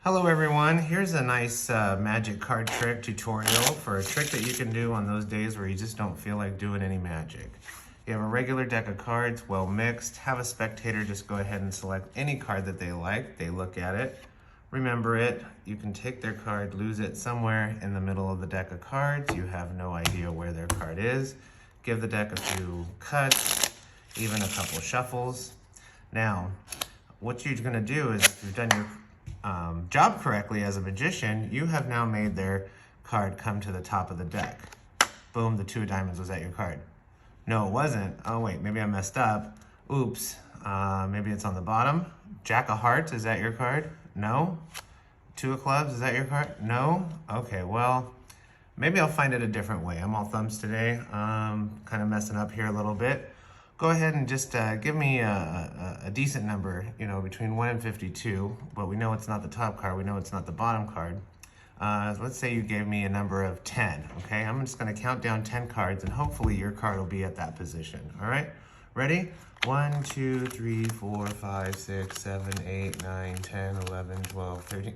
Hello everyone, here's a nice magic card trick tutorial for a trick that you can do on those days where you just don't feel like doing any magic. You have a regular deck of cards, well mixed, have a spectator just go ahead and select any card that they like, they look at it, remember it, you can take their card, lose it somewhere in the middle of the deck of cards, you have no idea where their card is, give the deck a few cuts, even a couple shuffles. Now, what you're gonna do is, if you've done your job correctly as a magician, you have now made their card come to the top of the deck. Boom, the 2 of diamonds was at your card. No, it wasn't. Oh wait, maybe I messed up. Oops, maybe it's on the bottom. Jack of hearts, is that your card? No. 2 of clubs, is that your card? No. Okay, well, maybe I'll find it a different way. I'm all thumbs today, kind of messing up here a little bit. Go ahead and just give me a decent number, you know, between 1 and 52, but we know it's not the top card, we know it's not the bottom card. Let's say you gave me a number of 10, okay? I'm just gonna count down 10 cards and hopefully your card will be at that position, all right? Ready? 1, 2, 3, 4, 5, 6, 7, 8, 9, 10, 11, 12, 13.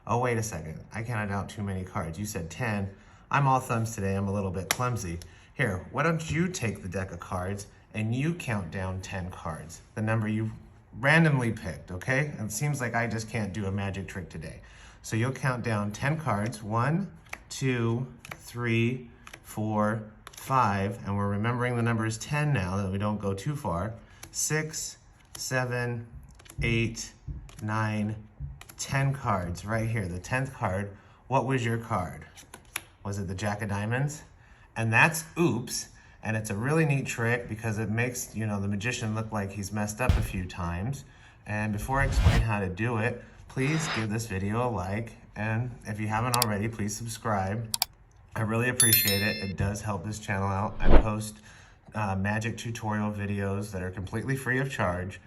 Oh, wait a second, I counted out too many cards. You said 10. I'm all thumbs today, I'm a little bit clumsy. Here, why don't you take the deck of cards and you count down 10 cards, the number you randomly picked, okay? It seems like I just can't do a magic trick today. So you'll count down 10 cards, 1, 2, 3, 4, 5, and we're remembering the numbers 10 now that we don't go too far. 6, 7, 8, 9, 10 cards right here. The 10th card, what was your card? Was it the Jack of diamonds? And that's oops. And it's a really neat trick because it makes, you know, the magician look like he's messed up a few times. And before I explain how to do it, please give this video a like. And if you haven't already, please subscribe. I really appreciate it. It does help this channel out. I post magic tutorial videos that are completely free of charge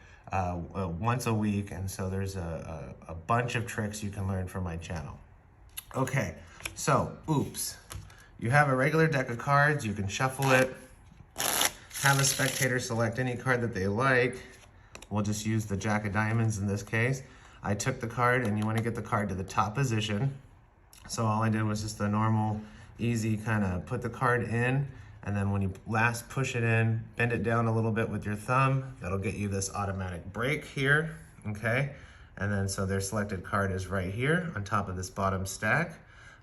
once a week. And so there's a bunch of tricks you can learn from my channel. Okay, so oops. You have a regular deck of cards, you can shuffle it. Have a spectator select any card that they like. We'll just use the Jack of diamonds in this case. I took the card and you want to get the card to the top position. So all I did was just the normal, easy kind of put the card in, and then when you last push it in, bend it down a little bit with your thumb. That'll get you this automatic break here, okay? And then so their selected card is right here on top of this bottom stack.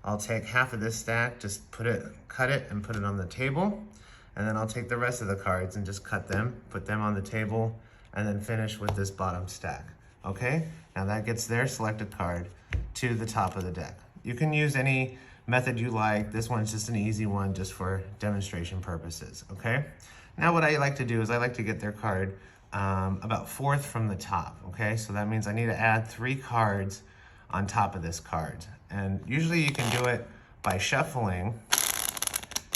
I'll take half of this stack, just cut it and put it on the table. And then I'll take the rest of the cards and just cut them, put them on the table, and then finish with this bottom stack, okay? Now that gets their selected card to the top of the deck. You can use any method you like. This one's just an easy one just for demonstration purposes, okay? Now what I like to do is I like to get their card about 4th from the top, okay? So that means I need to add 3 cards on top of this card. And usually you can do it by shuffling.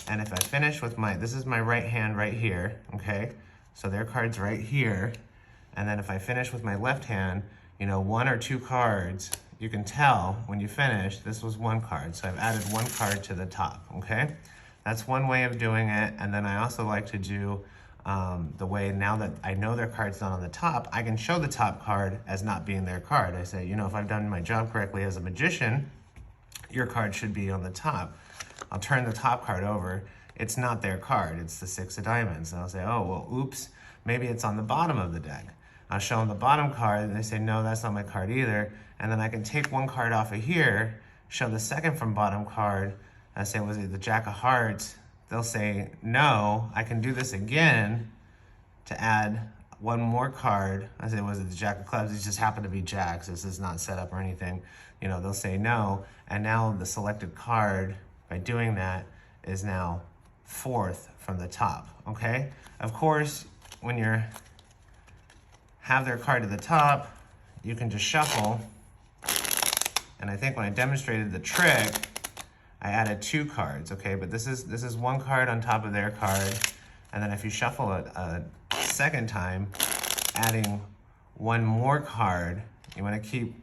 And if I finish with this is my right hand right here, okay? So their card's right here. And then if I finish with my left hand, you know, 1 or 2 cards, you can tell when you finish, this was 1 card. So I've added 1 card to the top, okay? That's one way of doing it. And then I also like to do the way, now that I know their card's not on the top, I can show the top card as not being their card. I say, you know, if I've done my job correctly as a magician, your card should be on the top. I'll turn the top card over. It's not their card, it's the 6 of diamonds. And I'll say, oh, well, oops, maybe it's on the bottom of the deck. I'll show them the bottom card and they say, no, that's not my card either. And then I can take 1 card off of here, show the second from bottom card, and say, was it the Jack of hearts? They'll say, no, I can do this again to add 1 more card. I say, was it the Jack of clubs? It just happened to be jacks. This is not set up or anything. You know, they'll say no. And now the selected card, by doing that, is now 4th from the top, okay? Of course, when you have their card to the top, you can just shuffle. And I think when I demonstrated the trick, I added 2 cards, okay? But this is 1 card on top of their card. And then if you shuffle it a second time, adding 1 more card, you wanna keep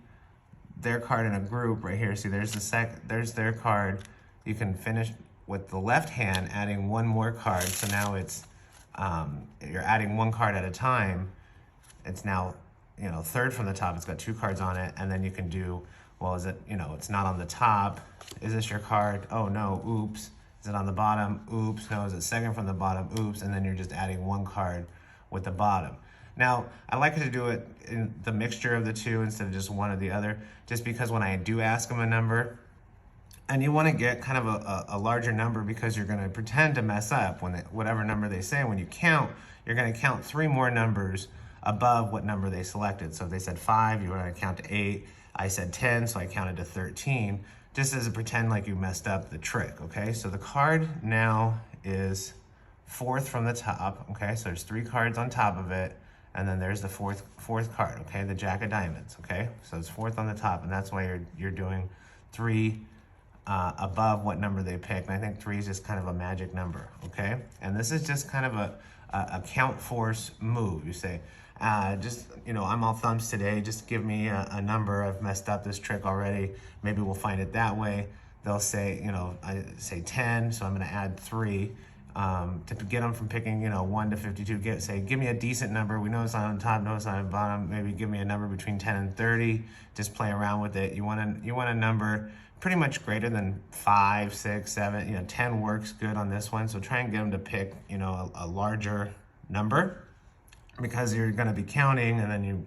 their card in a group right here. See, there's their card. You can finish with the left hand, adding 1 more card. So now it's, you're adding 1 card at a time. It's now you know, third from the top. It's got 2 cards on it, and then you can do, well, is it, you know, it's not on the top. Is this your card? Oh no, oops. Is it on the bottom? Oops. No, is it second from the bottom? Oops. And then you're just adding 1 card with the bottom. Now, I like to do it in the mixture of the 2 instead of just one or the other, just because when I do ask them a number, and you want to get kind of a larger number because you're going to pretend to mess up when whatever number they say. When you count, you're going to count 3 more numbers above what number they selected. So if they said 5, you want to count to 8. I said 10, so I counted to 13. Just as a pretend like you messed up the trick, okay? So the card now is 4th from the top, okay? So there's 3 cards on top of it, and then there's the fourth card, okay? The Jack of Diamonds, okay? So it's 4th on the top, and that's why you're doing 3 above what number they picked. And I think 3 is just kind of a magic number, okay? And this is just kind of a count force move. You say, just, you know, I'm all thumbs today. Just give me a number. I've messed up this trick already. Maybe we'll find it that way. They'll say, you know, I say 10, so I'm going to add 3 to get them from picking, you know, 1 to 52. Give me a decent number. We know it's not on top, know it's not on the bottom. Maybe give me a number between 10 and 30. Just play around with it. You want a number pretty much greater than 5, 6, 7. You know, 10 works good on this one. So try and get them to pick, you know, a larger number, because you're going to be counting and then you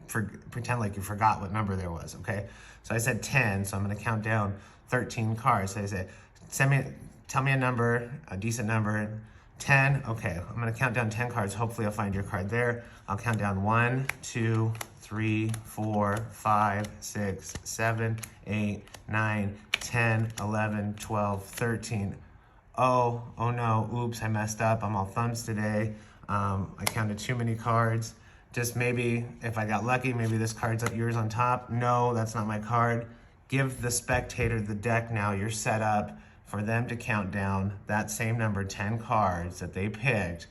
pretend like you forgot what number there was, okay? So I said 10, so I'm going to count down 13 cards. So I say, tell me a number, a decent number. 10, okay, I'm going to count down 10 cards. Hopefully I'll find your card there. I'll count down 1, 2, 3, 4, 5, 6, 7, 8, 9, 10, 11, 12, 13. Oh no, oops, I messed up. I'm all thumbs today. I counted too many cards. Just maybe, if I got lucky, maybe this card's up yours on top. No, that's not my card. Give the spectator the deck now. You're set up for them to count down that same number, 10 cards that they picked.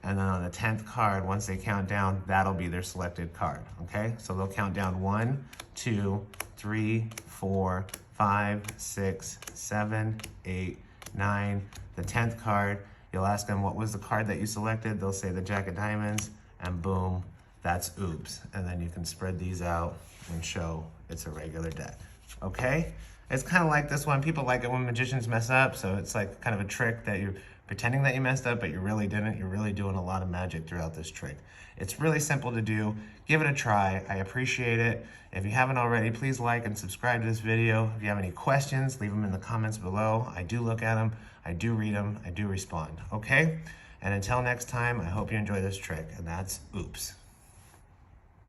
And then on the 10th card, once they count down, that'll be their selected card, okay? So they'll count down 1, 2, 3, 4, 5, 6, 7, 8, 9. The 10th card, you'll ask them, what was the card that you selected? They'll say the Jack of Diamonds, and boom, that's oops. And then you can spread these out and show it's a regular deck, okay? It's kind of like this one. People like it when magicians mess up, so it's like kind of a trick that you're pretending that you messed up, but you really didn't. You're really doing a lot of magic throughout this trick. It's really simple to do. Give it a try. I appreciate it. If you haven't already, please like and subscribe to this video. If you have any questions, leave them in the comments below. I do look at them. I do read them. I do respond, okay? And until next time, I hope you enjoy this trick, and that's oops.